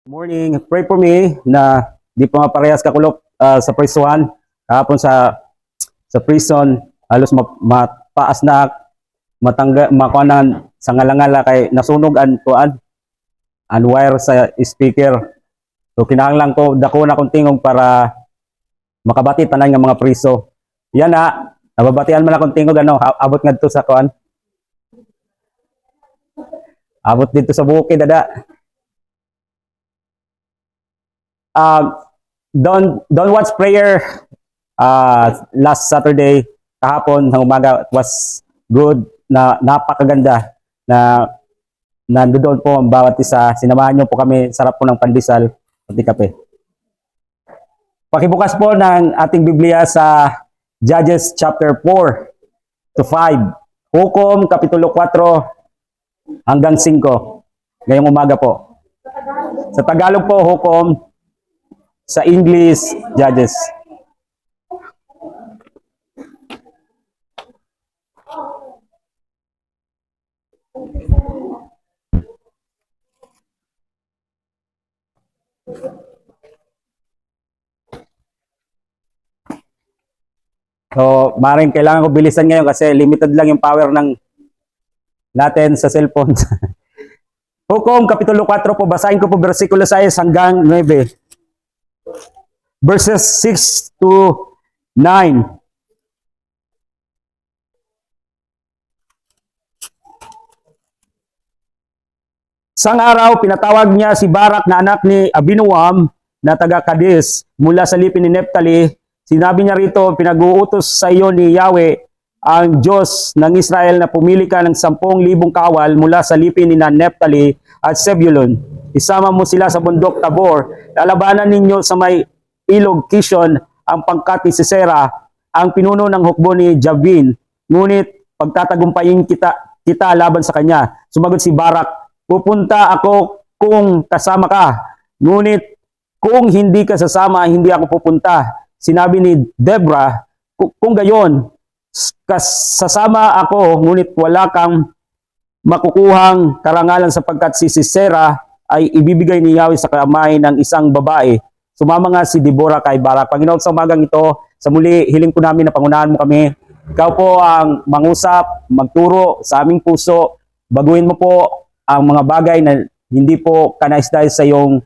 Morning, pray for me na di pa maparehas kakulok sa prison. Kahapon sa prison, halos mapaas na matangga makuanan sa ngalangala kay nasunog ang tuan ang wire sa speaker. So kinahanglan ko dako na kong tingog para makabati tanan nga mga priso. Yan na, nababatian man akong tingog abot ngadto sa kuan. Abot dito sa bukid dada. Don't watch prayer last Saturday kahapon ng umaga. It was good, na napakaganda na nandoon po ang bawat isa. Sinamahan niyo po kami, sarap po ng pandesal at kape. Pakibukas po ng ating Biblia sa Judges chapter 4 to 5. Hukom kapitulo 4 hanggang 5 ngayong umaga po. Sa Tagalog po Hukom, sa English, Judges. So, maaaring kailangan ko bilisan ngayon kasi limited lang yung power ng natin sa cellphone. Hukom, Kapitulo 4 po, basahin ko po versikulo 6 hanggang 9. Verses 6 to 9. Sang araw, pinatawag niya si Barak na anak ni Abinoam na taga Kades mula sa lipin ni Neptali. Sinabi niya rito, pinag-uutos sa iyo ni Yahweh, ang Diyos ng Israel, na pumili ka ng 10,000 kawal mula sa lipin ni Neptali at Zebulun. Isama mo sila sa bundok Tabor. Lalabanan ninyo sa may ilog Kishon ang pangkat ni Sisera, ang pinuno ng hukbo ni Jabin. Ngunit pagtatagumpayin kita laban sa kanya. Sumagot si Barak, pupunta ako kung kasama ka. Ngunit kung hindi ka sasama, hindi ako pupunta. Sinabi ni Deborah, kung gayon, sasama ako, ngunit wala kang makukuhang karangalan sapagkat si Sisera ay ibibigay ni Yahweh sa kamay ng isang babae. Sumama nga si Deborah kay Barak. Panginoon, sa umagang ito, sa muli, hiling po namin na pangunahan mo kami. Ikaw po ang mangusap, magturo sa aming puso. Baguhin mo po ang mga bagay na hindi po kanais-nais sa iyong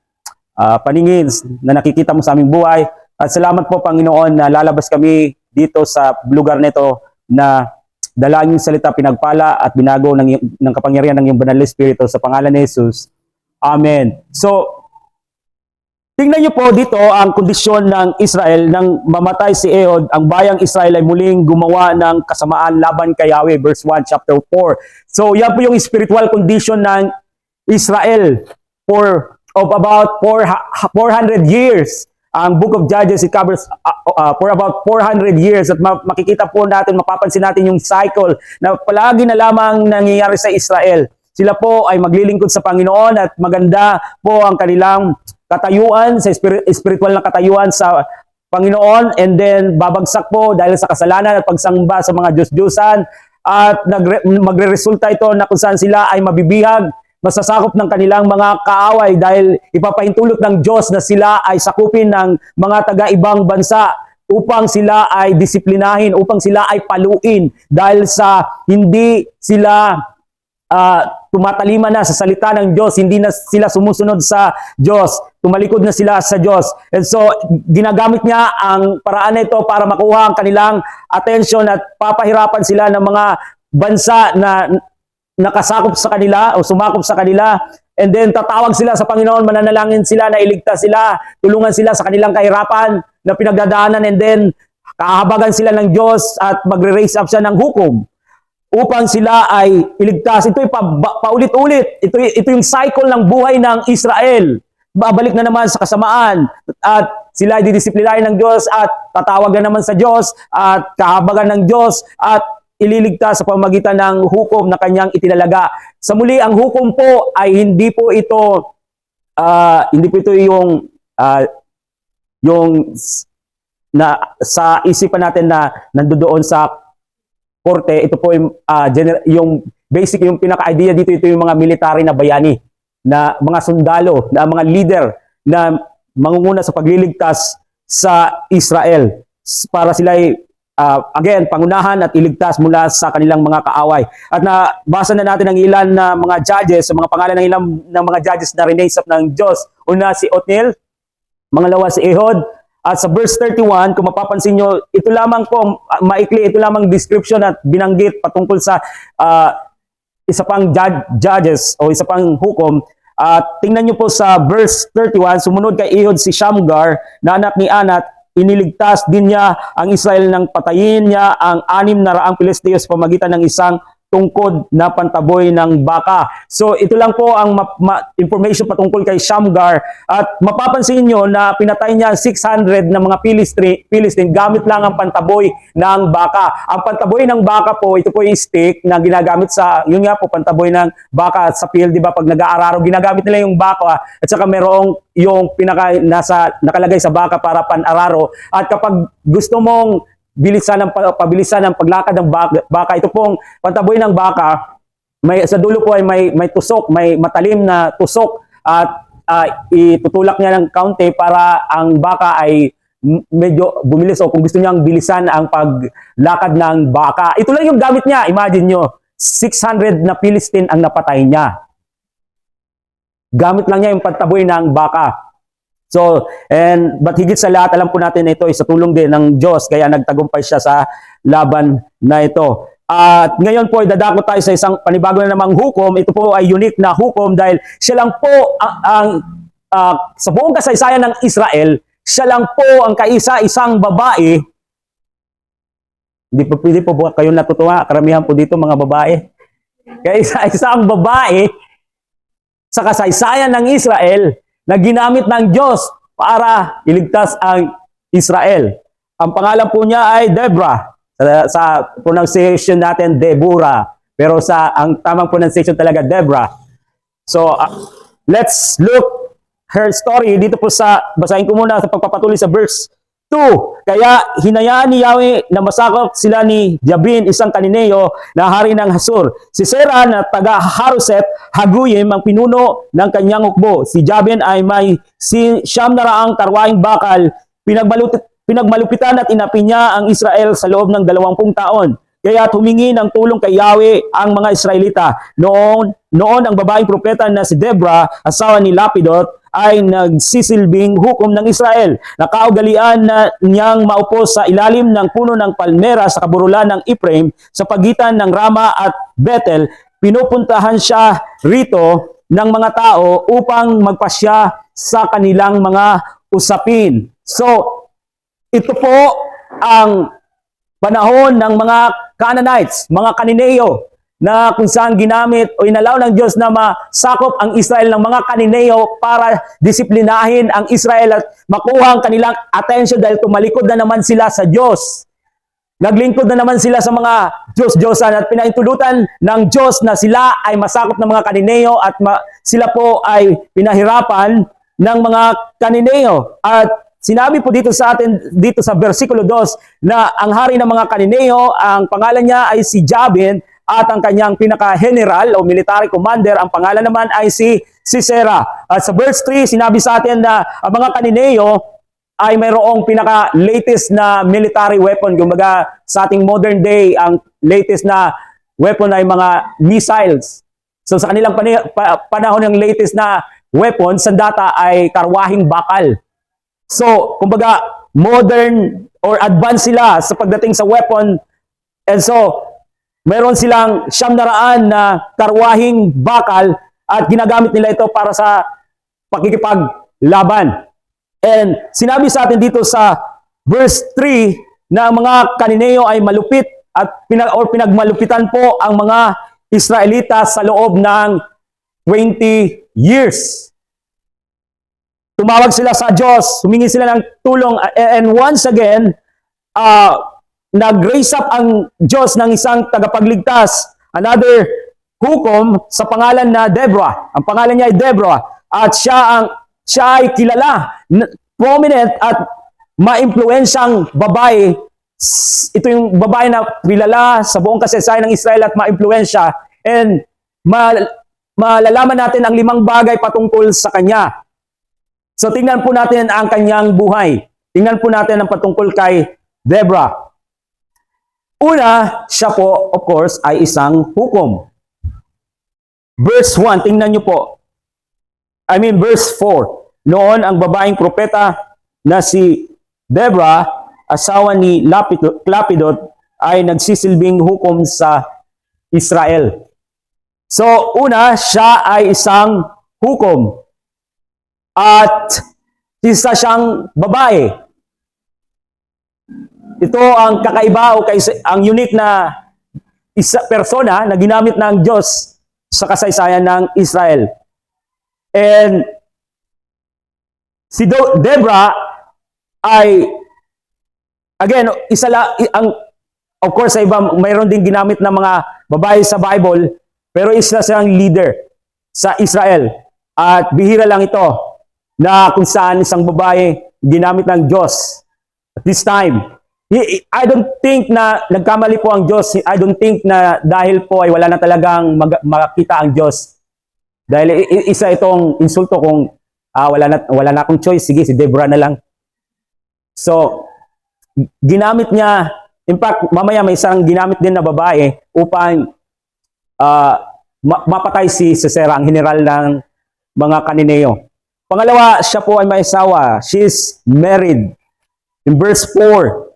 paningin na nakikita mo sa aming buhay. At salamat po, Panginoon, na lalabas kami dito sa lugar nito na dala ang iyong salita, pinagpala at binago ng kapangyarihan ng iyong banal na Espiritu sa pangalan ni Jesus. Amen. So, tingnan niyo po dito ang kondisyon ng Israel nang mamatay si Ehud. Ang bayang Israel ay muling gumawa ng kasamaan laban kay Yahweh. Verse 1, chapter 4. So yan po yung spiritual condition ng Israel of about 400 years. Ang Book of Judges, it covers for about 400 years. At makikita po natin, mapapansin natin yung cycle na palagi na lamang nangyayari sa Israel. Sila po ay maglilingkod sa Panginoon at maganda po ang kanilang katayuan, sa spiritual na katayuan sa Panginoon, and then babagsak po dahil sa kasalanan at pagsamba sa mga Diyos-Diyosan, at magre-resulta ito na kung saan sila ay mabibihag, masasakop ng kanilang mga kaaway dahil ipapahintulot ng Diyos na sila ay sakupin ng mga taga-ibang bansa upang sila ay disiplinahin, upang sila ay paluin dahil sa hindi sila tumatalima na sa salita ng Diyos, hindi na sila sumusunod sa Diyos, tumalikod na sila sa Diyos. And so, ginagamit niya ang paraan na ito para makuha ang kanilang atensyon at papahirapan sila ng mga bansa na nakasakop sa kanila o sumakop sa kanila. And then, tatawag sila sa Panginoon, mananalangin sila na iligtas sila, tulungan sila sa kanilang kahirapan na pinagdadaanan, and then, kahabagan sila ng Diyos at magre-raise up siya ng hukom upang sila ay iligtas. Ito ay paulit-ulit. Ito yung cycle ng buhay ng Israel. Babalik na naman sa kasamaan at sila ay didisiplinahin ng Diyos at tatawag na naman sa Diyos at kahabagan ng Diyos at ililigtas sa pamamagitan ng hukom na kanyang itinalaga. Sa muli, ang hukom po ay hindi po ito yung na sa isipan natin na nandoon sa korte. Ito po yung basic, yung pinaka-idea dito, ito yung mga military na bayani. na mga sundalo, na mga leader na mangunguna sa pagliligtas sa Israel para sila again, pangunahan at iligtas mula sa kanilang mga kaaway. At nabasa na natin ang ilan na mga judges, sa mga pangalan ng ilang ng mga judges na rinaisap ng Diyos. Una si Othniel, mangalawa si Ehud, at sa verse 31, kung mapapansin nyo, ito lamang po, maikli, ito lamang description at binanggit patungkol sa isa pang judges o isa pang hukom. Tingnan nyo po sa verse 31, sumunod kay Ehud si Shamgar na anak ni Anat, iniligtas din niya ang Israel nang patayin niya ang 600 Pilisteo sa pamagitan ng isang tungkod na pantaboy ng baka. So ito lang po ang information patungkol kay Shamgar, at mapapansin nyo na pinatay niya 600 na mga Philistine gamit lang ang pantaboy ng baka. Ang pantaboy ng baka po, ito po yung stick na ginagamit sa, yun nga po, pantaboy ng baka sa field, di ba, pag nag-aararo, ginagamit nila yung baka, at saka merong yung nakalagay sa baka para pan-araro. At kapag gusto mong pabilisan ng paglakad ng baka, ito pong pantaboy ng baka, sa dulo po ay may tusok, may matalim na tusok, at itutulak niya ng kaunti para ang baka ay medyo bumilis, o kung gusto niyang bilisan ang paglakad ng baka. Ito lang yung gamit niya. Imagine nyo, 600 na Philistine ang napatay niya. Gamit lang niya yung pantaboy ng baka. So, but higit sa lahat, alam po natin na ito ay sa tulong din ng Diyos, kaya nagtagumpay siya sa laban na ito. At ngayon po, dadako tayo sa isang panibago na namang hukom. Ito po ay unique na hukom dahil siya lang po sa buong kasaysayan ng Israel, siya lang po ang kaisa-isang babae. Hindi po kayo natutuwa, karamihan po dito mga babae. Kaisa-isang babae sa kasaysayan ng Israel na ginamit ng Diyos para iligtas ang Israel. Ang pangalan po niya ay Deborah. Sa pronunciation natin, Deborah. Pero ang tamang pronunciation talaga, Deborah. So, let's look her story. Dito po basahin ko muna sa pagpapatuloy sa verse 2. Kaya hinayaan ni Yahweh na masakop sila ni Jabin, isang Kananeo na hari ng Hasur. Si Sera na taga Haruset Haguyim ang pinuno ng kanyang hukbo. Si Jabin ay may siyam na raang karwaing bakal. Pinagmalupitan at inapi niya ang Israel sa loob ng 20 taon. Kaya humingi ng tulong kay Yahweh ang mga Israelita. Noon ang babaeng propeta na si Deborah, asawa ni Lapidot, ay nagsisilbing hukom ng Israel. Nakaugalian na niyang maupo sa ilalim ng puno ng palmera sa kaburulan ng Ephraim sa pagitan ng Rama at Bethel. Pinupuntahan siya rito ng mga tao upang magpasya sa kanilang mga usapin. So, ito po ang panahon ng mga Canaanites, mga Kananeo, na kung saan ginamit o inalaw ng Diyos na masakop ang Israel ng mga Kananeo para disiplinahin ang Israel at makuha ang kanilang attention dahil tumalikod na naman sila sa Diyos. Naglingkod na naman sila sa mga Diyos-Diyosan at pinaintulutan ng Diyos na sila ay masakop ng mga Kananeo at sila po ay pinahirapan ng mga Kananeo. At sinabi po dito sa atin, dito sa versikulo 2, na ang hari ng mga Kananeo, ang pangalan niya ay si Jabin, at ang kanyang pinaka-general o military commander, ang pangalan naman ay si Sisera. At sa verse 3, sinabi sa atin na ang mga Kananeo ay mayroong pinaka-latest na military weapon. Kumbaga, sa ating modern day, ang latest na weapon ay mga missiles. So sa kanilang panahon, ng latest na weapon, sandata ay karwahing bakal. So, kumbaga, modern or advanced sila sa pagdating sa weapon. And so, meron silang 900 na karwahing bakal at ginagamit nila ito para sa pakikipaglaban. And sinabi sa atin dito sa verse 3 na ang mga Kananeo ay malupit at pinagmalupitan po ang mga Israelita sa loob ng 20 years. Tumawag sila sa Diyos, humingi sila ng tulong, and once again, nag-raise up ang Diyos ng isang tagapagligtas, another hukom sa pangalan na Deborah. Ang pangalan niya ay Deborah, at siya ay kilala, prominent at maimpluwensyang babae. Ito yung babae na kilala sa buong kasaysayan ng Israel at maimpluwensya, and malalaman natin ang 5 bagay patungkol sa kanya. So tingnan po natin ang kanyang buhay. Tingnan po natin ang patungkol kay Deborah. Una, siya po, of course, ay isang hukom. Verse 1, tingnan nyo po. Verse 4. Noon, ang babaeng propeta na si Deborah, asawa ni Lapidot, ay nagsisilbing hukom sa Israel. So, una, siya ay isang hukom. At isa siyang babae. Ito ang kakaiba o ang unique na persona na ginamit ng Diyos sa kasaysayan ng Israel. And si Deborah ay, again, of course, sa iba, mayroon din ginamit ng mga babae sa Bible, pero isa siyang leader sa Israel. At bihira lang ito na kung saan isang babae ginamit ng Diyos at this time. I don't think na nagkamali po ang Diyos. I don't think na dahil po ay wala na talagang makita ang Diyos. Dahil isa itong insulto kung wala na akong choice, sige, si Deborah na lang. So, ginamit niya, in fact, mamaya may isang ginamit din na babae upang mapatay si Sisera, ang general ng mga Kananeo. Pangalawa, siya po ay may asawa. She is married. In verse 4,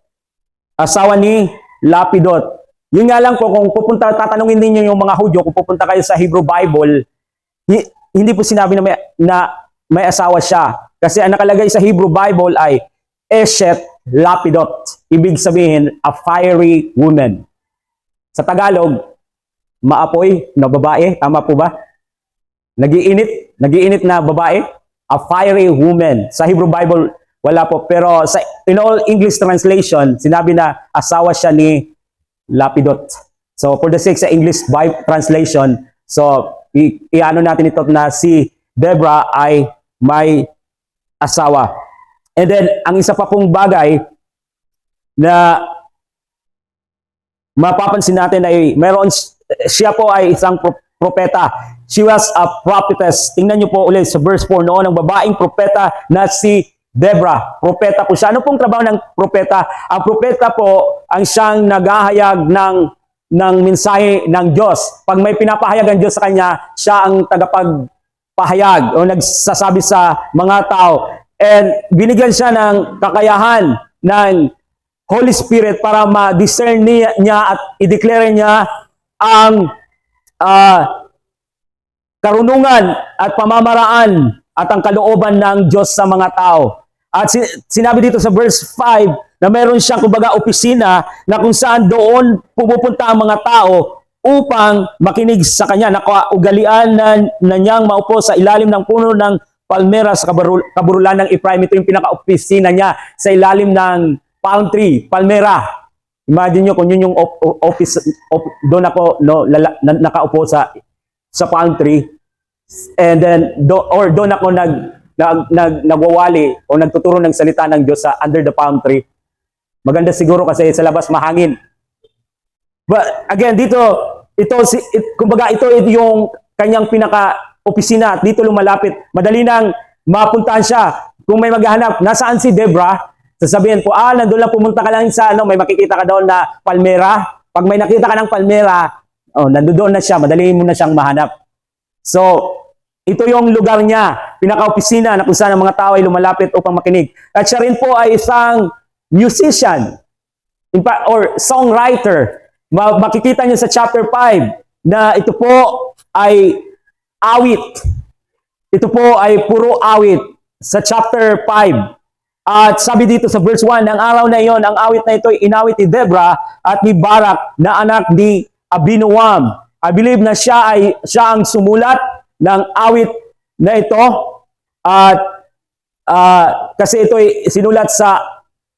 asawa ni Lapidot. Yun nga lang po, kung tatanungin ninyo yung mga Hudyo, kung pupunta kayo sa Hebrew Bible, hindi po sinabi na may asawa siya. Kasi ang nakalagay sa Hebrew Bible ay Eshet Lapidot. Ibig sabihin, a fiery woman. Sa Tagalog, maapoy na babae. Tama po ba? Nagiinit na babae. A fiery woman. Sa Hebrew Bible, wala po. Pero in all English translation, sinabi na asawa siya ni Lapidot. So for the sake sa English Bible translation, so iano natin ito na si Deborah ay may asawa. And then, ang isa pa pong bagay na mapapansin natin ay siya po ay isang propeta. She was a prophetess. Tingnan niyo po ulit sa verse 4 noon, ang babaeng propeta na si Deborah. Propeta po siya. Ano pong trabaho ng propeta? Ang propeta po ang siyang naghahayag ng mensahe ng Diyos. Pag may pinapahayag ang Diyos sa kanya, siya ang tagapagpahayag o nagsasabi sa mga tao. And binigyan siya ng kakayahan ng Holy Spirit para ma-discern niya at i-declare niya ang karunungan at pamamaraan at ang kalooban ng Diyos sa mga tao. At sinabi dito sa verse 5 na mayroon siyang kumbaga opisina na kung saan doon pumupunta ang mga tao upang makinig sa kanya. Nakaugalian na niyang maupo sa ilalim ng puno ng palmera sa kaburulan ng Ephraim. Ito yung pinaka-opisina niya sa ilalim ng palm tree, palmera. Imagine nyo kung yun yung office, doon ako nakaupo sa palm tree. And then, doon ako nagwawali o nagtuturo ng salita ng Diyos sa under the palm tree. Maganda siguro kasi sa labas mahangin. But again, kumbaga ito yung kanyang pinaka-opisina at dito lumalapit. Madali nang mapuntahan siya. Kung may maghahanap, nasaan si Deborah? Sasabihin po, nandun lang, pumunta ka lang sa may makikita ka doon na palmera. Pag may nakita ka ng palmera, nandoon na siya, madali mo na siyang mahanap. So, ito yung lugar niya, pinaka-opisina na kung saan ang mga tao ay lumalapit upang makinig. At siya rin po ay isang musician or songwriter. Makikita niyo sa chapter 5 na ito po ay awit. Ito po ay puro awit sa chapter 5. At sabi dito sa verse 1, ang araw na iyon, ang awit na ito ay inawit ni Deborah at ni Barak na anak ni Abinoam. I believe na siya ang sumulat ng awit na ito. At kasi ito ay sinulat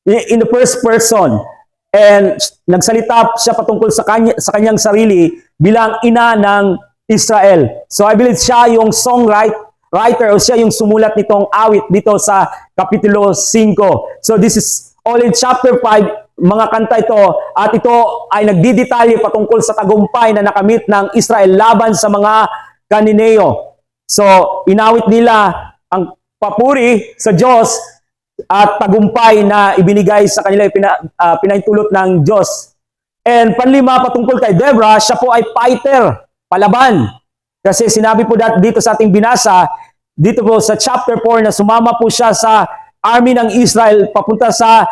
in the first person. And nagsalita siya patungkol sa kanyang sarili bilang ina ng Israel. So I believe siya yung songwriter o siya yung sumulat nitong awit dito sa Kapitulo 5. So this is all in chapter 5, mga kanta ito. At ito ay nagdidetalye patungkol sa tagumpay na nakamit ng Israel laban sa mga Kanineo. So, inawit nila ang papuri sa Diyos at tagumpay na ibinigay sa kanila, pinaintulot ng Diyos. And panlima, patungkol kay Deborah, siya po ay fighter, palaban. Kasi sinabi po dito sa ating binasa, dito po sa chapter 4 na sumama po siya sa army ng Israel papunta sa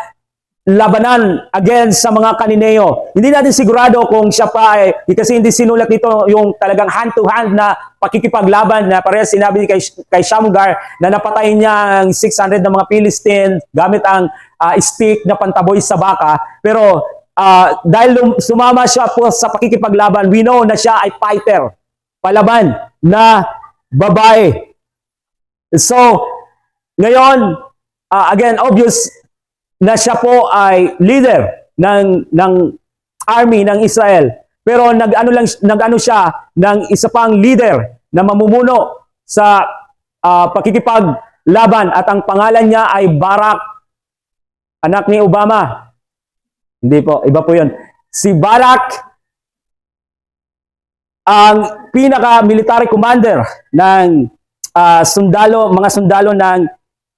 labanan against sa mga Kanineo. Hindi natin sigurado kung siya pa ay, kasi hindi sinulat dito yung talagang hand-to-hand na pakikipaglaban na parehas sinabi kay Shamgar na napatay niya ang 600 na mga Philistine gamit ang stick na pantaboy sa baka. Pero dahil sumama siya po sa pakikipaglaban, we know na siya ay fighter, palaban na babae. So, ngayon, again, obvious na siya po ay leader ng army ng Israel. Pero nag-ano siya ng isa pang leader na mamumuno sa pakikipaglaban at ang pangalan niya ay Barak, anak ni Obama. Hindi po, iba po 'yon. Si Barak ang pinaka-military commander ng mga sundalo ng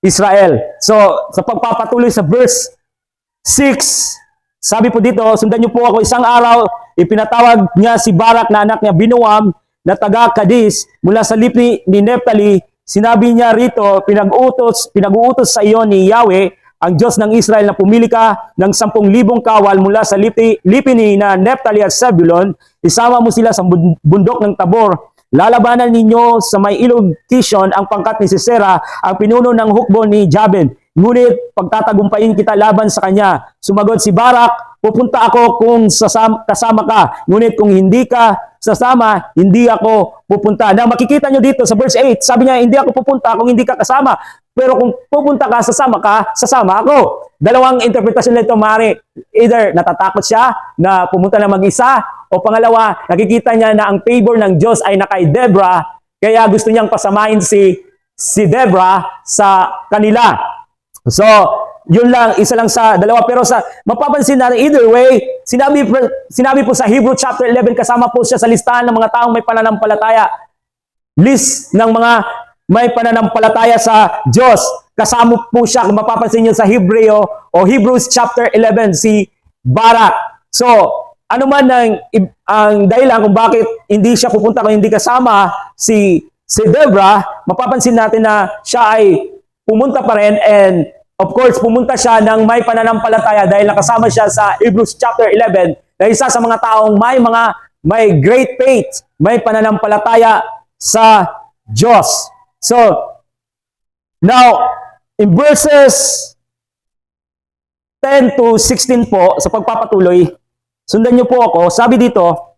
Israel. So, sa pagpapatuloy sa verse 6, sabi po dito, sundan niyo po ako, isang araw, ipinatawag niya si Barak na anak niya Binuam na taga Kadis mula sa lipi ni Neptali. Sinabi niya rito, pinag-uutos sa iyo ni Yahweh, ang Diyos ng Israel, na pumili ka ng 10,000 kawal mula sa lipi ni na Neptali at Zebulon. Isama mo sila sa bundok ng Tabor. Lalabanan ninyo sa may ilog Kishon ang pangkat ni Sisera, ang pinuno ng hukbo ni Jabin. Ngunit pagtatagumpayin kita laban sa kanya. Sumagot si Barak, pupunta ako kung kasama ka. Ngunit kung hindi ka sasama, hindi ako pupunta. Na makikita nyo dito sa verse 8, sabi niya, hindi ako pupunta kung hindi ka kasama. Pero kung pupunta ka, sasama ako. Dalawang interpretasyon nito, Mari. Either natatakot siya na pumunta na mag-isa, o pangalawa, nakikita niya na ang favor ng Diyos ay nakay Deborah, kaya gusto niyang pasamahin si Deborah sa kanila. So, yun lang, isa lang sa dalawa. Pero mapapansin natin, either way, sinabi po sa Hebrew chapter 11, kasama po siya sa listahan ng mga taong may pananampalataya. List ng mga may pananampalataya sa Diyos. Kasama po siya, kung mapapansin niyo sa Hebreo o Hebrews chapter 11, si Barak. So, ano man ang dahilan kung bakit hindi siya pupunta kung hindi kasama si Deborah, mapapansin natin na siya ay pumunta pa rin, and of course, pumunta siya ng may pananampalataya dahil nakasama siya sa Hebrews chapter 11 na isa sa mga taong may great faith, may pananampalataya sa Diyos. So, now, in verses 10 to 16 po, sa pagpapatuloy, sundan niyo po ako, sabi dito,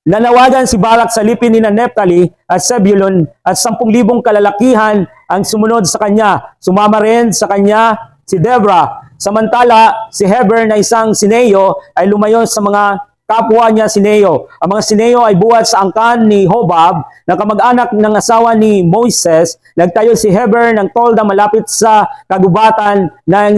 nanawagan si Barak sa lipi ni Neptali at Zebulon at 10,000 kalalakihan ang sumunod sa kanya. Sumama rin sa kanya si Deborah. Samantala, si Heber na isang Sineo ay lumayo sa mga kapwa niya Sineo. Ang mga Sineo ay buhat sa angkan ni Hobab, na kamag-anak ng asawa ni Moises. Nagtayo si Heber ng tolda malapit sa kagubatan ng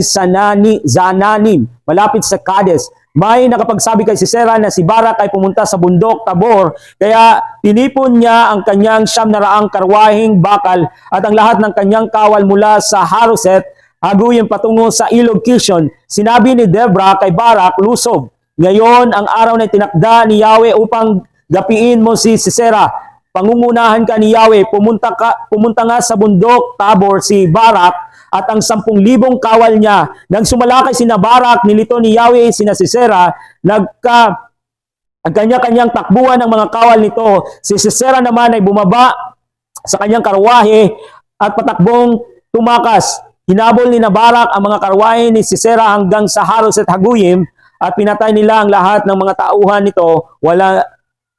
Zananim, malapit sa Kades. May nakapagsabi kay Sisera na si Barak ay pumunta sa bundok Tabor, kaya tinipon niya ang kanyang 900 karwaheng bakal at ang lahat ng kanyang kawal mula sa Haroset, Haguyin patungo sa ilog Kishon. Sinabi ni Deborah kay Barak, lusob. Ngayon ang araw na tinakda ni Yahweh upang gapiin mo si Sisera. Pangungunahan ka ni Yahweh, pumunta nga sa bundok Tabor si Barak at ang 10,000 kawal niya. Nang sumalakay sina Barak, nilito ni Yahweh sina Sisera, ang kanya-kanyang takbuhan ng mga kawal nito. Si Sisera naman ay bumaba sa kanyang karwahe at patakbong tumakas. Hinabol ni Barak ang mga karwahe ni Sisera hanggang sa Haroset Haguyim at pinatay nila ang lahat ng mga tauhan nito. Wala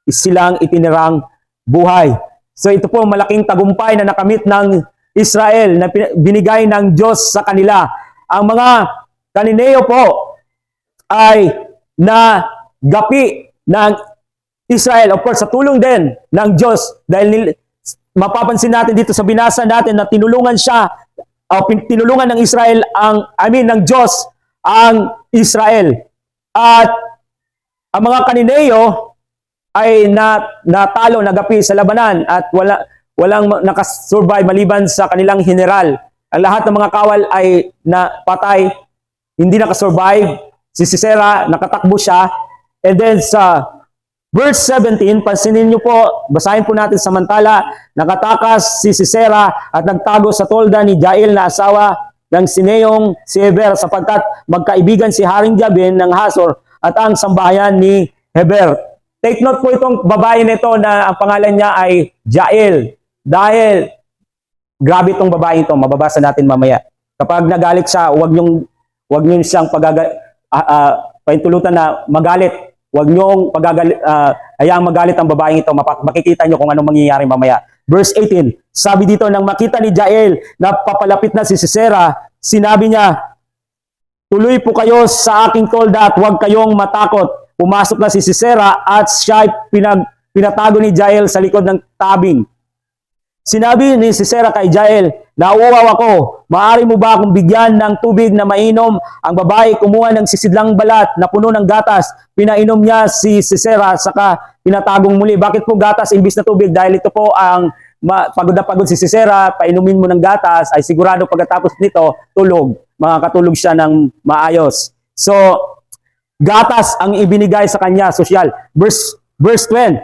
silang itinirang buhay. So ito po malaking tagumpay na nakamit ng Israel na binigay ng Diyos sa kanila. Ang mga Kanineo po ay nagapi ng Israel, of course, sa tulong din ng Diyos. Dahil mapapansin natin dito sa binasa natin na tinulungan siya, tinulungan ng Israel ng Diyos ang Israel. At ang mga Kanineo ay natalo, nagapi sa labanan at walang nakasurvive maliban sa kanilang general. Ang lahat ng mga kawal ay napatay, hindi nakasurvive. Si Sisera, nakatakbo siya. And then sa verse 17, pansinin nyo po, basahin po natin, samantala, nakatakas si Sisera at nagtago sa tolda ni Jael na asawa ng Sineyong si Heber, sapagkat magkaibigan si Haring Jabin ng Hasor at ang sambahayan ni Heber. Take note po itong babae nito na ang pangalan niya ay Jael. Dahil, grabe itong babae ito, mababasa natin mamaya. Kapag nagalit siya, huwag nyo siyang paintulutan na magalit. Huwag nyo hayaang magalit ang babaeng ito. Makikita nyo kung anong mangyayari mamaya. Verse 18, sabi dito, nang makita ni Jael na papalapit na si Sisera, sinabi niya, tuloy po kayo sa aking tolda at huwag kayong matakot. Pumasok na si Sisera at siya pinatago ni Jael sa likod ng tabing. Sinabi ni Sisera kay Jael, nauuaw ako, maaari mo ba akong bigyan ng tubig na mainom? Ang babae kumuha ng sisidlang balat na puno ng gatas, pinainom niya si Sisera, saka pinatagong muli. Bakit po gatas imbis na tubig? Dahil ito po ang pagod na pagod si Sisera, painumin mo ng gatas, ay sigurado pagkatapos nito, tulog. Makakatulog siya ng maayos. So, gatas ang ibinigay sa kanya, sosyal. Verse 20,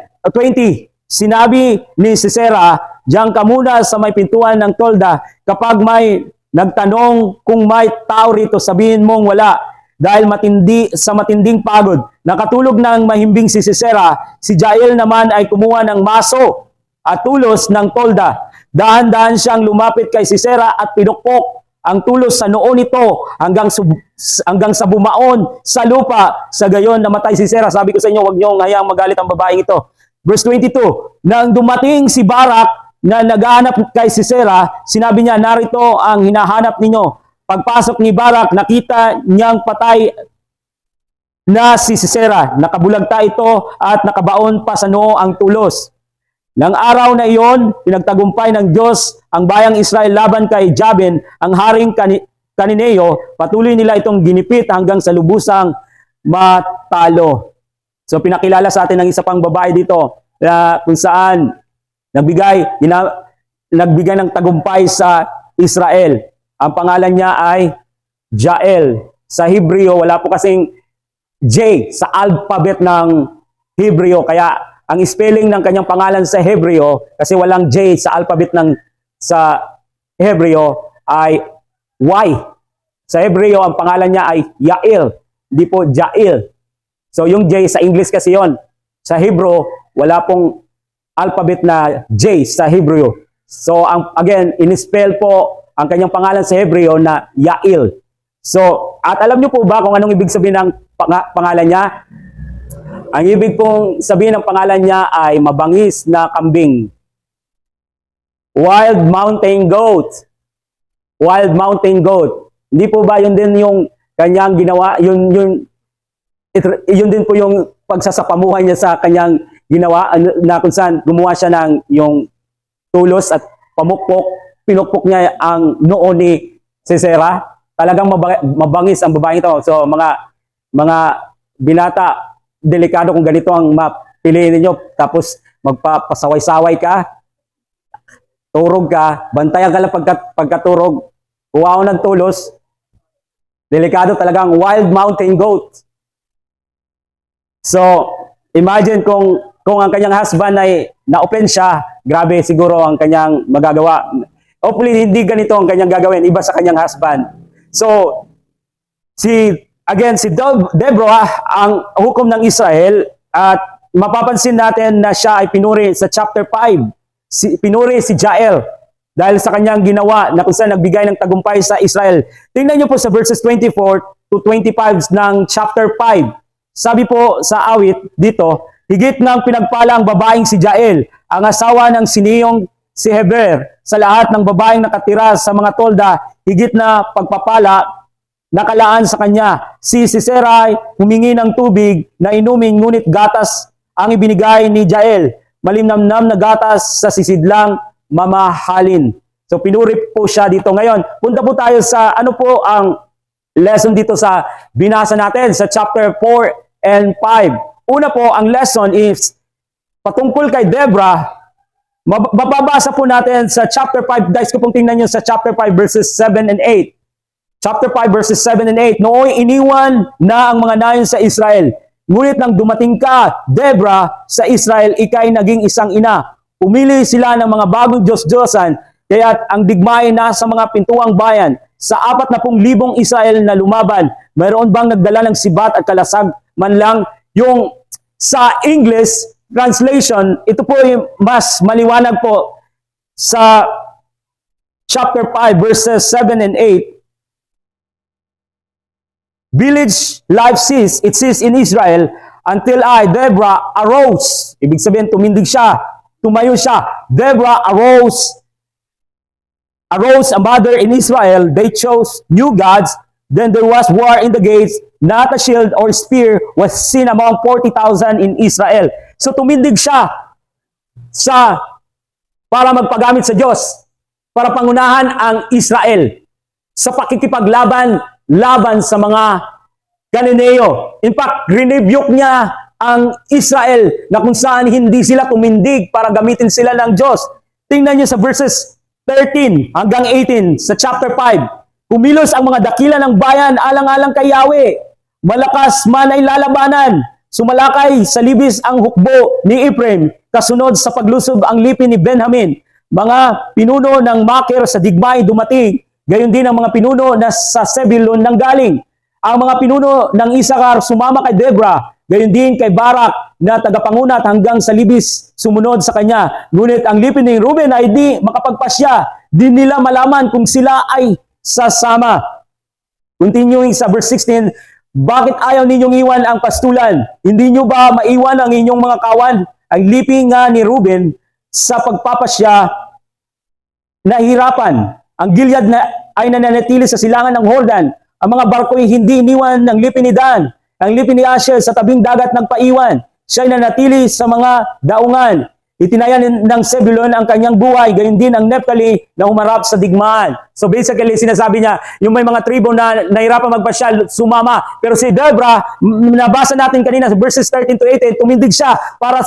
sinabi ni Sisera, diyan ka muna sa may pintuan ng tolda. Kapag may nagtanong kung may tao rito, sabihin mong wala. Dahil matinding pagod. Nakatulog ng mahimbing si Sisera. Si Jael naman ay kumuha ng maso at tulos ng tolda. Dahan-dahan siyang lumapit kay Sisera at pinukpok ang tulos sa noo nito hanggang sa bumaon sa lupa. Sa gayon namatay si Sisera. Sabi ko sa inyo, huwag niyong hayang magalit ang babaeng ito. Verse 22, nang dumating si Barak na naghahanap kay Sisera, sinabi niya, narito ang hinahanap ninyo. Pagpasok ni Barak, nakita niyang patay na si Sisera. Nakabulagta ito at nakabaon pa sa noo ang tulos. Nang araw na iyon, pinagtagumpay ng Diyos ang bayang Israel laban kay Jabin, ang haring Kanineo. Patuloy nila itong ginipit hanggang sa lubusang matalo. So pinakilala sa atin ng isa pang babae dito kung saan nagbigay ng tagumpay sa Israel. Ang pangalan niya ay Jael. Sa Hebreo, wala po kasing J sa alphabet ng Hebreo. Kaya ang spelling ng kanyang pangalan sa Hebreo, kasi walang J sa alphabet sa Hebreo, ay Y. Sa Hebreo, ang pangalan niya ay Yael. Hindi po Jael. So yung J sa English kasi yon. Sa Hebrew, wala pong alphabet na J sa Hebreo. So, again, in-spell po ang kanyang pangalan sa Hebreo na Yael. So, at alam niyo po ba kung anong ibig sabihin ng pangalan niya? Ang ibig pong sabihin ng pangalan niya ay mabangis na kambing. Wild mountain goat. Wild mountain goat. Hindi po ba yun din yung kanyang ginawa? Yun din po yung pagsasapamuhan niya sa kanyang ginawa, na kung saan gumawa siya ng yung tulos at pinukpok niya ang noo ni Sisera. Talagang mabangis ang babaeng ito. So mga binata, delikado kung ganito ang mapiliin ninyo. Tapos magpapasaway-saway ka, turog ka, bantayan ka lang pagkaturog, kuha ng tulos. Delikado talagang wild mountain goat. So, imagine kung ang kanyang husband ay na-open siya, grabe siguro ang kanyang magagawa. Hopefully, hindi ganito ang kanyang gagawin, iba sa kanyang husband. So, si Deborah, ang hukom ng Israel, at mapapansin natin na siya ay pinuri sa chapter 5. Pinuri si Jael dahil sa kanyang ginawa na kung saan nagbigay ng tagumpay sa Israel. Tingnan niyo po sa verses 24 to 25 ng chapter 5. Sabi po sa awit dito, higit ng pinagpala ang babaeng si Jael, ang asawa ng Sineyong si Heber, sa lahat ng babaeng nakatira sa mga tolda, higit na pagpapala nakalaan sa kanya. Si Sisera ay humingi ng tubig na inumin, ngunit gatas ang ibinigay ni Jael, malinamnam na gatas sa sisidlang mamahalin. So pinuri po siya dito. Ngayon, punta po tayo sa ano po ang lesson dito sa binasa natin sa chapter 4 and 5. Una po, ang lesson is patungkol kay Deborah, mababasa po natin sa chapter 5. Guys, ko pong tingnan nyo sa chapter 5 verses 7 and 8. Chapter 5 verses 7 and 8. Nooy iniwan na ang mga nayon sa Israel. Ngunit nang dumating ka, Deborah, sa Israel, ikay naging isang ina. Umili sila ng mga bagong Diyos-Diyosan, kaya't ang digmay nasa mga pintuang bayan. Sa 40,000 Israel na lumaban, mayroon bang nagdala ng sibat at kalasag man lang? Yung sa English translation, ito po yung mas maliwanag po sa chapter 5 verses 7 and 8. Village life ceased, it ceased in Israel until I, Deborah, arose. Ibig sabihin, tumindig siya, tumayo siya. Deborah arose a mother in Israel. They chose new gods. Then there was war in the gates. Not a shield or spear was seen among 40,000 in Israel. So tumindig siya para magpagamit sa Diyos, para pangunahan ang Israel sa pakikipaglaban sa mga Cananeo. In fact, rebuke niya ang Israel na kung saan hindi sila tumindig para gamitin sila ng Diyos. Tingnan niyo sa verses 13 hanggang 18 sa chapter 5. Kumilos ang mga dakila ng bayan alang-alang kay Yahweh. Malakas man ay lalabanan. Sumalakay sa libis ang hukbo ni Ephraim. Kasunod sa paglusob ang lipin ni Benjamin. Mga pinuno ng Makir sa digmay dumating. Gayon din ang mga pinuno na sa Zebulun nanggaling. Ang mga pinuno ng Isakar sumama kay Deborah. Gayon din kay Barak na tagapangunat hanggang sa libis sumunod sa kanya. Ngunit ang lipin ni Ruben ay di makapagpasya. Di nila malaman kung sila ay sasama. Continuing sa verse 16, bakit ayaw ninyong iwan ang pastulan? Hindi nyo ba maiwan ang inyong mga kawan? Ang lipin nga ni Ruben sa pagpapasya nahirapan. Ang Gilead ay nananatili sa silangan ng Jordan. Ang mga barko'y hindi iniwan ng lipin ni Dan. Ang lipin ni Asher sa tabing dagat nagpaiwan. Siya'y nanatili sa mga daungan. Itinayan ng Zebulun ang kanyang buhay. Gayon din ang Naphtali na humarap sa digmaan. So basically, sinasabi niya, yung may mga tribo na nahirapan magpasya, sumama. Pero si Deborah, nabasa natin kanina sa verses 13 to 18, tumindig siya para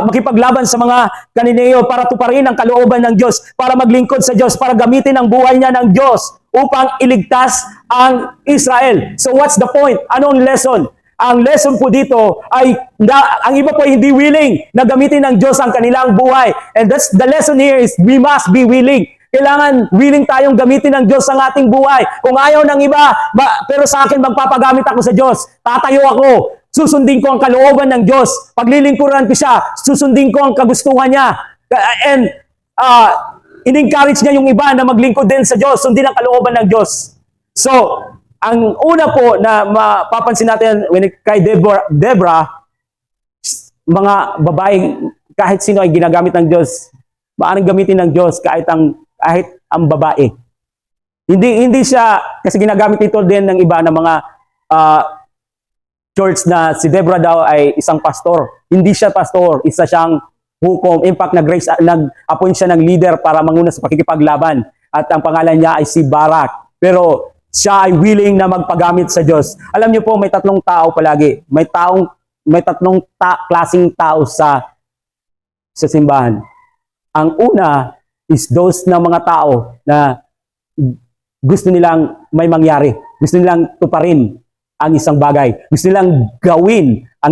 makipaglaban sa mga Cananeo, para tuparin ang kalooban ng Diyos, para maglingkod sa Diyos, para gamitin ang buhay niya ng Diyos upang iligtas ang Israel. So what's the point? Anong lesson? Ang lesson po dito ay ang iba po hindi willing na gamitin ng Diyos ang kanilang buhay. And that's the lesson here is we must be willing. Kailangan willing tayong gamitin ng Diyos ang ating buhay. Kung ayaw ng iba, pero sa akin magpapagamit ako sa Diyos, tatayo ako. Susundin ko ang kalooban ng Diyos. Paglilingkuran ko siya, susundin ko ang kagustuhan niya. And in-encourage niya yung iba na maglingkod din sa Diyos, sundin ang kalooban ng Diyos. So, ang una po na mapapansin natin kay Deborah, mga babae, kahit sino ay ginagamit ng Diyos, maaaring gamitin ng Diyos kahit ang babae. Hindi siya, kasi ginagamit ito din ng iba ng mga church na si Deborah daw ay isang pastor. Hindi siya pastor, isa siyang hukom. In fact, nag-appoint siya ng leader para manguna sa pakikipaglaban. At ang pangalan niya ay si Barak. Pero siya ay willing na magpagamit sa Diyos. Alam niyo po, may tatlong tao palagi. May tatlong klaseng tao sa simbahan. Ang una is those na mga tao na gusto nilang may mangyari. Gusto nilang tuparin ang isang bagay. Gusto nilang gawin ang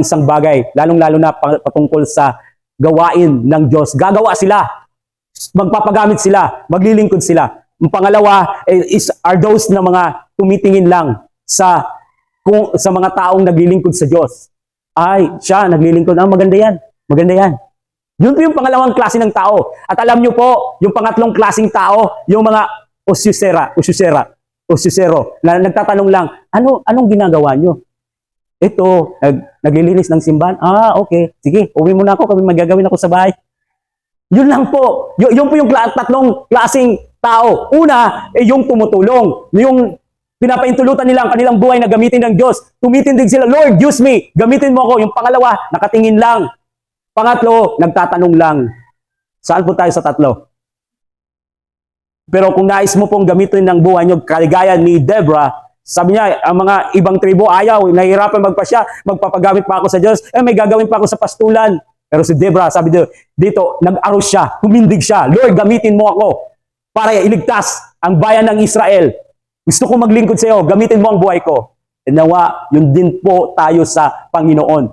isang bagay, lalong-lalo na patungkol sa gawain ng Diyos. Gagawa sila. Magpapagamit sila. Maglilingkod sila. Ang pangalawa are those na mga tumitingin lang sa mga taong naglilingkod sa Diyos. Ay, siya naglilingkod. Maganda yan. Maganda yan. Yun po yung pangalawang klase ng tao. At alam nyo po, yung pangatlong klaseng tao, yung mga Osyusero, na nagtatanong lang, anong ginagawa nyo? Ito, naglilinis ng simbahan. Okay. Sige, uwi muna ako, kami magagawin ako sa bahay. Yun lang po. Yun po yung tatlong klaseng tao. Una, yung tumutulong. Yung pinapaintulutan nila ang kanilang buhay na gamitin ng Diyos. Tumitindig sila, Lord, use me. Gamitin mo ako. Yung pangalawa, nakatingin lang. Pangatlo, nagtatanong lang. Saan po tayo sa tatlo? Pero kung nais mo pong gamitin ng buhay nyo, kaligaya ni Deborah, Sabi niya, ang mga ibang tribo ayaw, nahihirapan magpasya, magpapagamit pa ako sa Diyos, may gagawin pa ako sa pastulan. Pero si Deborah, sabi dito, nag-aros siya, humindig siya, Lord, gamitin mo ako para iligtas ang bayan ng Israel. Gusto ko maglingkod sa iyo, gamitin mo ang buhay ko. And nawa, yun din po tayo sa Panginoon.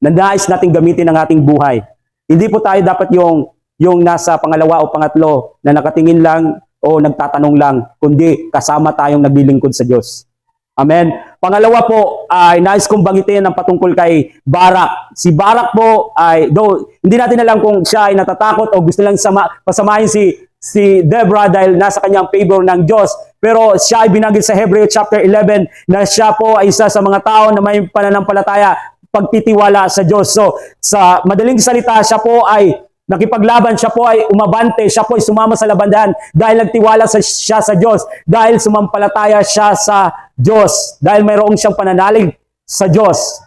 Nandais natin gamitin ang ating buhay. Hindi po tayo dapat yung nasa pangalawa o pangatlo na nakatingin lang o nagtatanong lang, kundi kasama tayong naglilingkod sa Diyos. Amen. Pangalawa po ay nais kong banggitin ang patungkol kay Barak. Si Barak po ay, though hindi natin alam kung siya ay natatakot o gusto lang pasamahin si Deborah dahil nasa kanyang favor ng Diyos. Pero siya ay binanggit sa Hebreo chapter 11 na siya po ay isa sa mga tao na may pananampalataya, pagtitiwala sa Diyos. So sa madaling salita, siya po ay nakipaglaban, siya po ay umabante, siya po ay sumama sa labandahan dahil nagtiwala siya sa Diyos, dahil sumampalataya siya sa Diyos, dahil mayroong siyang pananalig sa Diyos.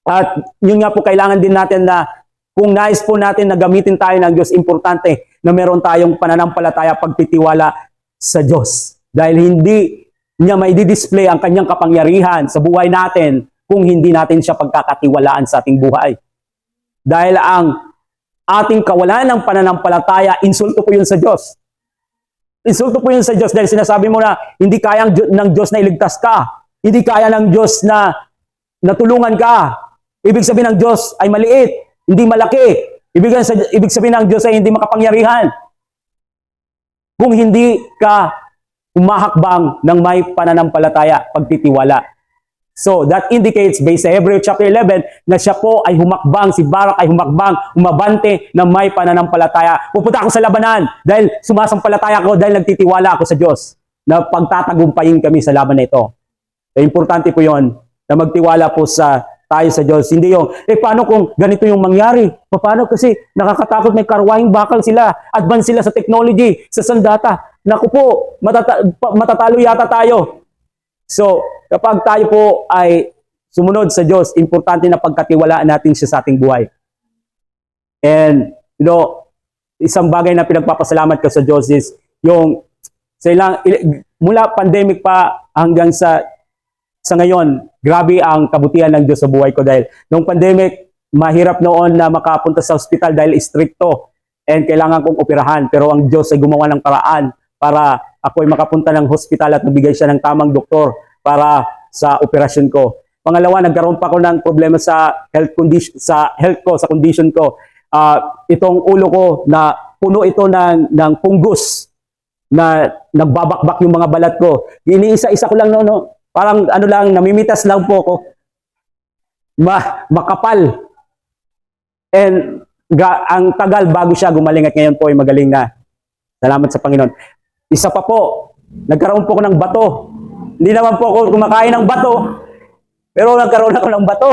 At yun nga po, kailangan din natin na kung nais po natin na gamitin tayo ng Diyos, importante na meron tayong pananampalataya, pagtitiwala sa Diyos. Dahil hindi niya may display ang kanyang kapangyarihan sa buhay natin kung hindi natin siya pagkakatiwalaan sa ating buhay. Dahil ang ating kawalan ng pananampalataya, insulto po yun sa Diyos. Insulto po yun sa Diyos dahil sinasabi mo na hindi kaya ng Diyos na iligtas ka. Hindi kaya ng Diyos na natulungan ka. Ibig sabihin ng Diyos ay maliit, hindi malaki. Ibig sabihin ng Diyos ay hindi makapangyarihan. Kung hindi ka umahakbang ng may pananampalataya, pagtitiwala. So, that indicates, based sa Hebreo chapter 11, na siya po ay humakbang, si Barak ay humakbang, umabante na may pananampalataya. Pupunta ako sa labanan dahil sumasampalataya ako, dahil nagtitiwala ako sa Diyos na pagtatagumpayin kami sa laban na ito. So, importante po yon na magtiwala po tayo sa Diyos. Hindi yung, paano kung ganito yung mangyari? Paano kasi nakakatakot, may karwahing bakal sila, advance sila sa technology, sa sandata. Naku po, matatalo yata tayo. So, kapag tayo po ay sumunod sa Diyos, importante na pagkatiwalaan natin siya sa ating buhay. And, isang bagay na pinagpapasalamat ko sa Diyos is yung mula pandemic pa hanggang sa ngayon, grabe ang kabutihan ng Diyos sa buhay ko dahil nung pandemic, mahirap noon na makapunta sa hospital dahil stricto and kailangan kong operahan. Pero ang Diyos ay gumawa ng paraan para ako ay makapunta ng hospital at nabigay siya ng tamang doktor para sa operasyon ko. Pangalawa, nagkaroon pa ako ng problema sa health ko, sa condition ko. Itong ulo ko na puno ito ng fungus na nagbabakbak yung mga balat ko. Iniisa-isa ko lang parang namimitas lang po ako. Makapal. And ang tagal bago siya gumaling at ngayon po ay magaling na. Salamat sa Panginoon. Isa pa po, nagkaroon po ako ng bato. Hindi naman po ako kumakain ng bato, pero nagkaroon ako ng bato.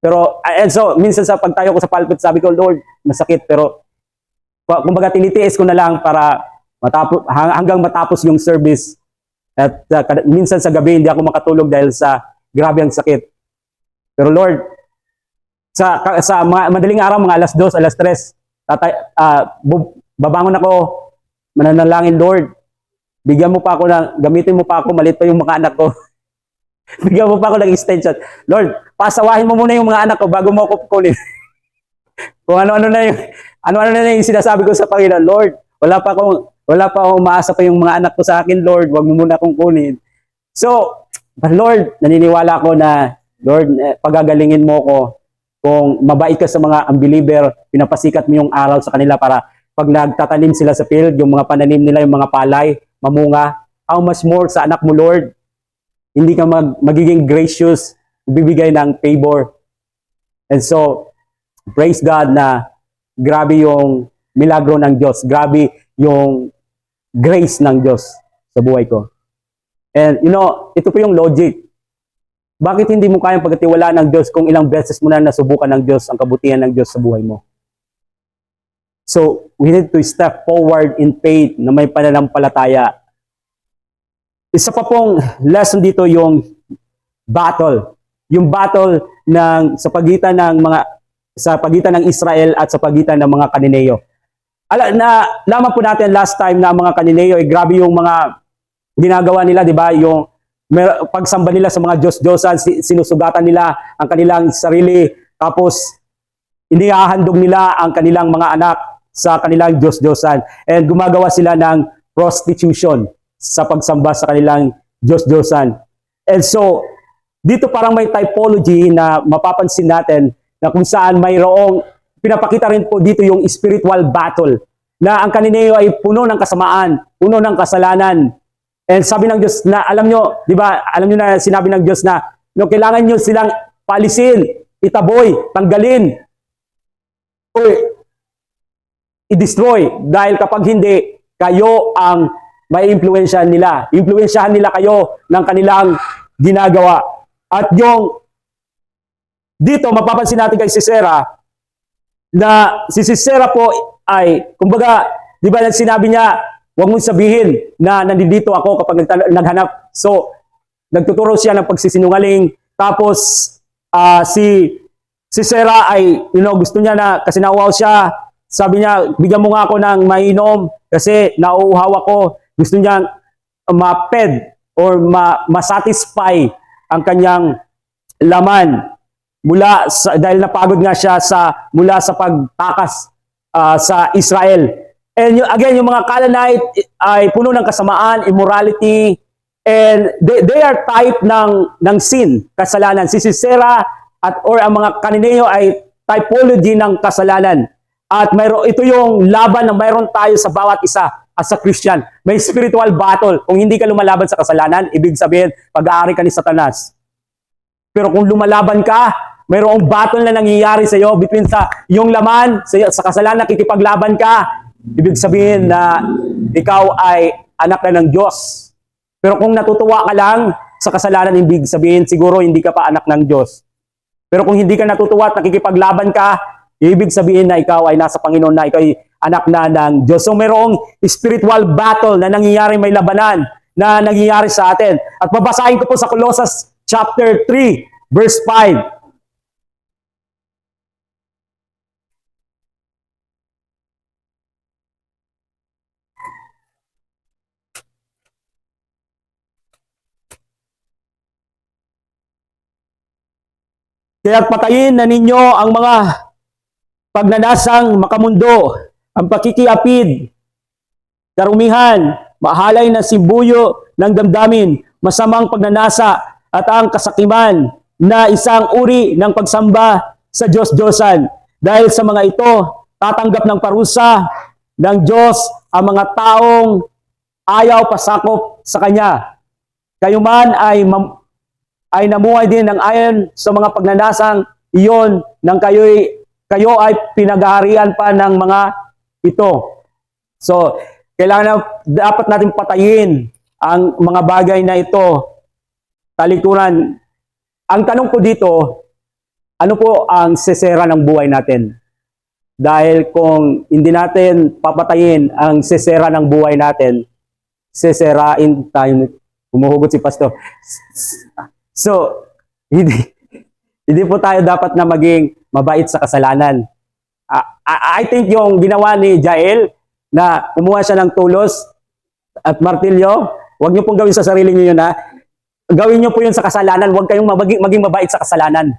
Pero, and so, minsan sa pagtayo ko sa pulpit, sabi ko, Lord, masakit, pero kumbaga tinitiis ko na lang para hanggang matapos yung service. At minsan sa gabi, hindi ako makatulog dahil sa grabe ang sakit. Pero Lord, sa madaling araw, mga alas 2, alas 3, babangon ako, mananalangin, Lord, bigyan mo pa ako gamitin mo pa ako, maliit pa yung mga anak ko. Bigyan mo pa ako ng extension. Lord, pasawahin mo muna yung mga anak ko bago mo ako kunin. Kung ano-ano na yung sinasabi ko sa Panginoon, Lord, wala pa akong umaasa pa yung mga anak ko sa akin, Lord, wag mo muna akong kunin. So, but Lord, naniniwala ako na, Lord, pagagalingin mo ko. Kung mabait ka sa mga unbeliever, pinapasikat mo yung araw sa kanila para pag nagtatanim sila sa field, yung mga pananim nila, yung mga palay, mamunga, how much more sa anak mo, Lord? Hindi ka magiging gracious, bibigay ng favor. And so, praise God na grabe yung milagro ng Diyos, grabe yung grace ng Diyos sa buhay ko. And ito po yung logic. Bakit hindi mo kayang pagkatiwalaan ng Diyos kung ilang beses mo na nasubukan ng Diyos ang kabutihan ng Diyos sa buhay mo? So, we need to step forward in faith na may pananampalataya. Isa pa pong lesson dito yung battle. Yung battle sa pagitan ng Israel at sa pagitan ng mga Kananeo. Laman po natin last time na mga Kananeo, grabe yung mga ginagawa nila, di ba, yung pagsamba nila sa mga Diyos-Diyosan, sinusugatan nila ang kanilang sarili, tapos inihahandog nila ang kanilang mga anak sa kanilang Diyos-Diyosan. And gumagawa sila ng prostitution sa pagsamba sa kanilang Diyos-Diyosan. And so, dito parang may typology na mapapansin natin na kung saan mayroong, pinapakita rin po dito yung spiritual battle na ang Kananeo ay puno ng kasamaan, puno ng kasalanan. And sabi ng Diyos na, alam nyo, di ba, alam nyo na sinabi ng Diyos na, no, kailangan nyo silang palisin, itaboy, tanggalin, o i-destroy. Dahil kapag hindi, kayo ang may impluwensyahan nila. Impluwensyahan nila kayo ng kanilang ginagawa. At yung, dito, mapapansin natin kay Sisera, na si Sisera po ay, kumbaga, di ba sinabi niya, huwag mong sabihin na nandito ako kapag naghanap. So, nagtuturo siya ng pagsisinungaling. Tapos, si Sisera ay, gusto niya na, kasi nauuhaw siya, sabi niya, bigyan mo nga ako ng mainom kasi nauuhaw ako. Gusto niya ma-fed or ma-satisfy ang kanyang laman mula sa, dahil napagod nga siya mula sa pagtakas sa Israel. And again, yung mga Canaanite ay puno ng kasamaan, immorality, and they are type ng sin, kasalanan. Si Sisera or ang mga Cananeo ay typology ng kasalanan. At ito yung laban na mayroon tayo sa bawat isa as a Christian. May spiritual battle. Kung hindi ka lumalaban sa kasalanan, ibig sabihin, pag-aari ka ni Satanas. Pero kung lumalaban ka, mayroong battle na nangyayari sa iyo between sa iyong laman, sa kasalanan, nakikipaglaban ka, ibig sabihin na ikaw ay anak na ng Diyos. Pero kung natutuwa ka lang sa kasalanan, ibig sabihin siguro hindi ka pa anak ng Diyos. Pero kung hindi ka natutuwa at nakikipaglaban ka, ibig sabihin na ikaw ay nasa Panginoon, na ikaw ay anak na ng Diyos. So mayroong spiritual battle na nangyayari, may labanan na nangyayari sa atin. At babasahin ko po sa Colossus chapter 3, verse 5. Kaya't patayin na ninyo ang mga pagnanasang makamundo, ang pakikiapid, karumihan, mahalay na simbuyo ng damdamin, masamang pagnanasa at ang kasakiman na isang uri ng pagsamba sa Diyos-Diyosan. Dahil sa mga ito, tatanggap ng parusa ng Diyos ang mga taong ayaw pasakop sa Kanya. Kayo man ay namuhay din ng ayon sa mga pagnanasang iyon nang kayo ay pinaghaharian pa ng mga ito. So, dapat natin patayin ang mga bagay na ito. Talikuran. Ang tanong ko dito, ano po ang sisera ng buhay natin? Dahil kung hindi natin papatayin ang sisera ng buhay natin, siserain tayo. Humuhugot si Pastor. So, hindi po tayo dapat na maging mabait sa kasalanan. I think yung ginawa ni Jael na kumuha siya ng tulos at martilyo, huwag niyo pong gawin sa sarili niyo yun, ha. Gawin niyo po yun sa kasalanan, huwag kayong maging mabait sa kasalanan.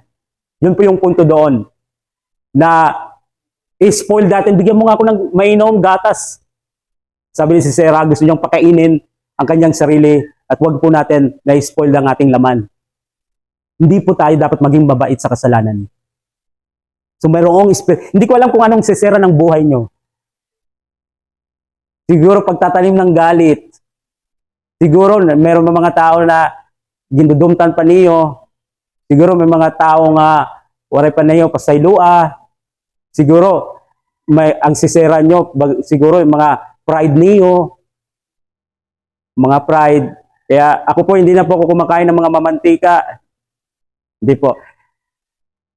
Yun po yung punto doon. Na i-spoil natin, bigyan mo nga ako ng mainom, gatas. Sabi ni si Sarah, gusto niyang pakainin ang kanyang sarili at huwag po natin na i-spoil ang ating laman. Hindi po tayo dapat maging mabait sa kasalanan. So mayroong hindi ko alam kung anong sisera ng buhay nyo. Siguro pagtatanim ng galit. Siguro mayroong mga tao na ginudumtan pa niyo. Siguro may mga tao nga waray pa niyo pasaylua. Siguro ang sisera nyo, siguro yung mga pride niyo. Mga pride. Kaya ako po hindi na po ako kumakain ng mga mamantika. Hindi po.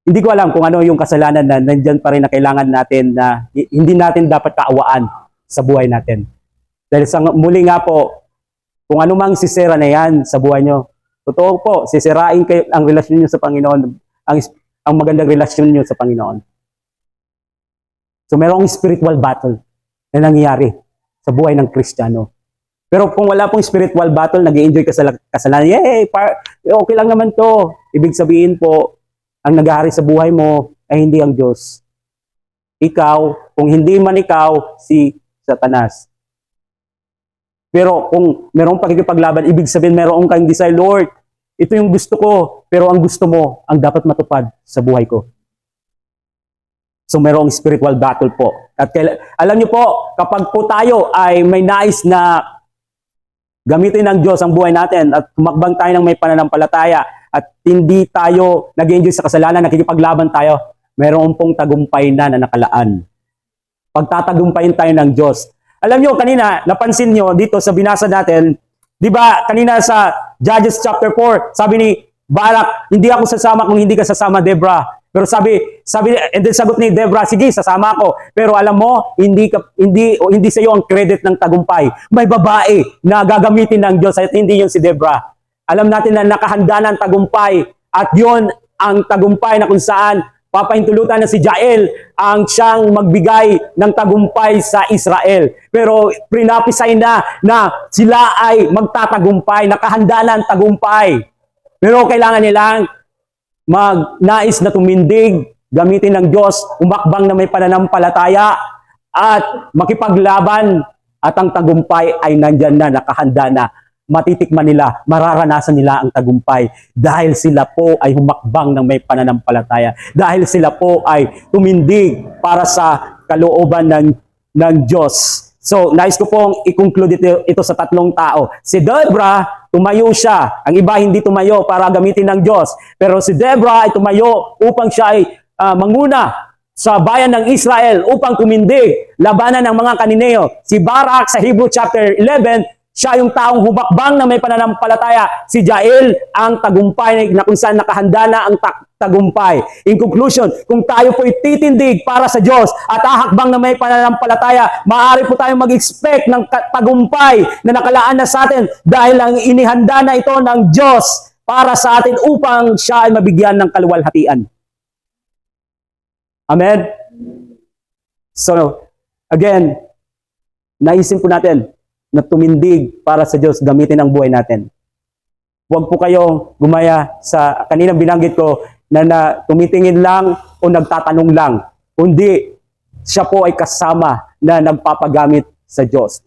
Hindi ko alam kung ano yung kasalanan na nandyan pa rin na kailangan natin na hindi natin dapat kaawaan sa buhay natin. Dahil muli nga po, kung ano mang sisera na yan sa buhay nyo, totoo po, sisirain kayo ang relasyon nyo sa Panginoon, ang magandang relasyon nyo sa Panginoon. So mayroong spiritual battle na nangyayari sa buhay ng Kristiyano. Pero kung wala pong spiritual battle, nag-enjoy ka sa kasalanan, okay lang naman to. Ibig sabihin po, ang naghahari sa buhay mo ay hindi ang Diyos. Ikaw, kung hindi man ikaw, si Satanas. Pero kung merong pakikipaglaban, ibig sabihin meron kang desire, Lord, ito yung gusto ko, pero ang gusto mo, ang dapat matupad sa buhay ko. So merong spiritual battle po. At alam niyo po, kapag po tayo ay may nais na gamitin ng Diyos ang buhay natin at tumakbang tayo ng may pananampalataya at hindi tayo nag-enjoy sa kasalanan, nakikipaglaban tayo, mayroon pong tagumpay na nakalaan. Pagtatagumpayin tayo ng Diyos. Alam nyo, kanina, napansin nyo dito sa binasa natin, di ba, kanina sa Judges chapter 4, sabi ni Barak, hindi ako sasama kung hindi ka sasama, Deborah. Pero sabi, and then sagot ni Deborah, sige, sasama ako. Pero alam mo, hindi sa iyo ang credit ng tagumpay. May babae na gagamitin ng Diyos at hindi yun si Deborah. Alam natin na nakahanda ng tagumpay at yun ang tagumpay na kung saan papahintulutan na si Jael ang siyang magbigay ng tagumpay sa Israel. Pero prinapisay na sila ay magtatagumpay, nakahanda na ang tagumpay. Pero kailangan nilang magnais na tumindig, gamitin ng Diyos, umakbang na may pananampalataya at makipaglaban at ang tagumpay ay nandyan na, nakahanda na. Matitikman nila, mararanasan nila ang tagumpay dahil sila po ay humakbang ng may pananampalataya. Dahil sila po ay tumindig para sa kalooban ng Diyos. So, nais ko pong i-conclude ito sa tatlong tao. Si Deborah, tumayo siya. Ang iba hindi tumayo para gamitin ng Diyos. Pero si Deborah ay tumayo upang siya ay manguna sa bayan ng Israel upang tumindig labanan ng mga Kanineo. Si Barak sa Hebrew chapter 11, siya yung taong humakbang na may pananampalataya. Si Jael ang tagumpay na kung saan nakahanda na ang tagumpay. In conclusion, kung tayo po ititindig para sa Diyos at ahakbang na may pananampalataya, maaari po tayong mag-expect ng tagumpay na nakalaan na sa atin dahil ang inihanda na ito ng Diyos para sa atin upang siya ay mabigyan ng kaluwalhatian. Amen? So, again, naisin po natin na tumindig para sa Diyos, gamitin ang buhay natin. Huwag po kayo gumaya sa kaninang binanggit ko na tumitingin lang o nagtatanong lang. Kundi siya po ay kasama na nagpapagamit sa Diyos.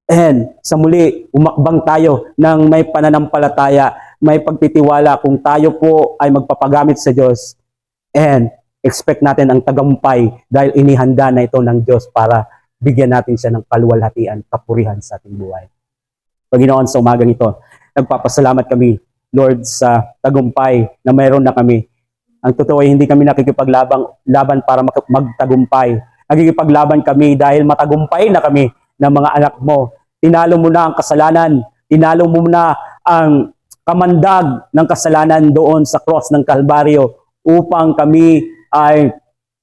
And sa muli, umakbang tayo ng may pananampalataya, may pagtitiwala kung tayo po ay magpapagamit sa Diyos. And expect natin ang tagumpay dahil inihanda na ito ng Diyos para bigyan natin siya ng kaluwalhatian, kapurihan sa ating buhay. Panginoon, sa umagang ito, nagpapasalamat kami, Lord, sa tagumpay na mayroon na kami. Ang totoo ay hindi kami nakikipaglaban para magtagumpay. Nakikipaglaban kami dahil matagumpay na kami ng mga anak mo. Tinalo mo na ang kasalanan. Tinalo mo na ang kamandag ng kasalanan doon sa cross ng Kalbaryo upang kami ay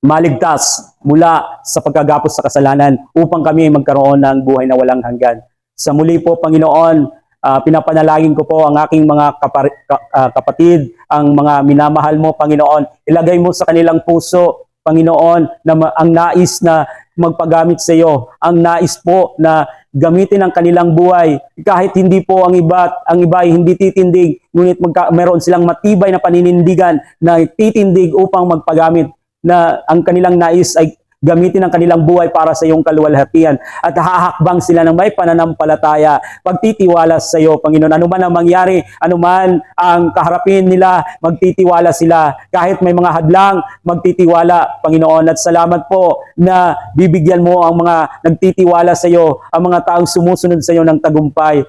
maligtas mula sa pagkagapos sa kasalanan upang kami magkaroon ng buhay na walang hanggan. Sa muli po, Panginoon, pinapanalangin ko po ang aking mga kapatid, ang mga minamahal mo, Panginoon. Ilagay mo sa kanilang puso, Panginoon, na ang nais na magpagamit sa iyo, ang nais po na gamitin ang kanilang buhay. Kahit hindi po ang iba ay hindi titindig, ngunit meron silang matibay na paninindigan na titindig upang magpagamit, na ang kanilang nais ay gamitin ang kanilang buhay para sa iyong kaluwalhatian at hahakbang sila ng may pananampalataya, pagtitiwala sa iyo, Panginoon. Ano man ang mangyari, ano man ang kaharapin nila, magtitiwala sila. Kahit may mga hadlang, magtitiwala, Panginoon. At salamat po na bibigyan mo ang mga nagtitiwala sa iyo, ang mga taong sumusunod sa iyo ng tagumpay.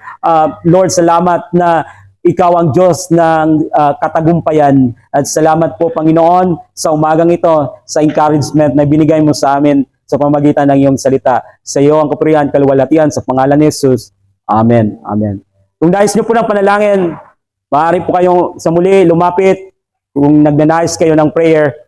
Lord, salamat na ikaw ang Diyos ng katagumpayan. At salamat po, Panginoon, sa umagang ito, sa encouragement na binigay mo sa amin sa pamagitan ng iyong salita. Sa iyo ang kapurihan, kaluwalhatian, sa pangalan ni Jesus. Amen. Amen. Kung nais niyo po ng panalangin, maaari po kayong sa muli lumapit. Kung nagnanais kayo ng prayer,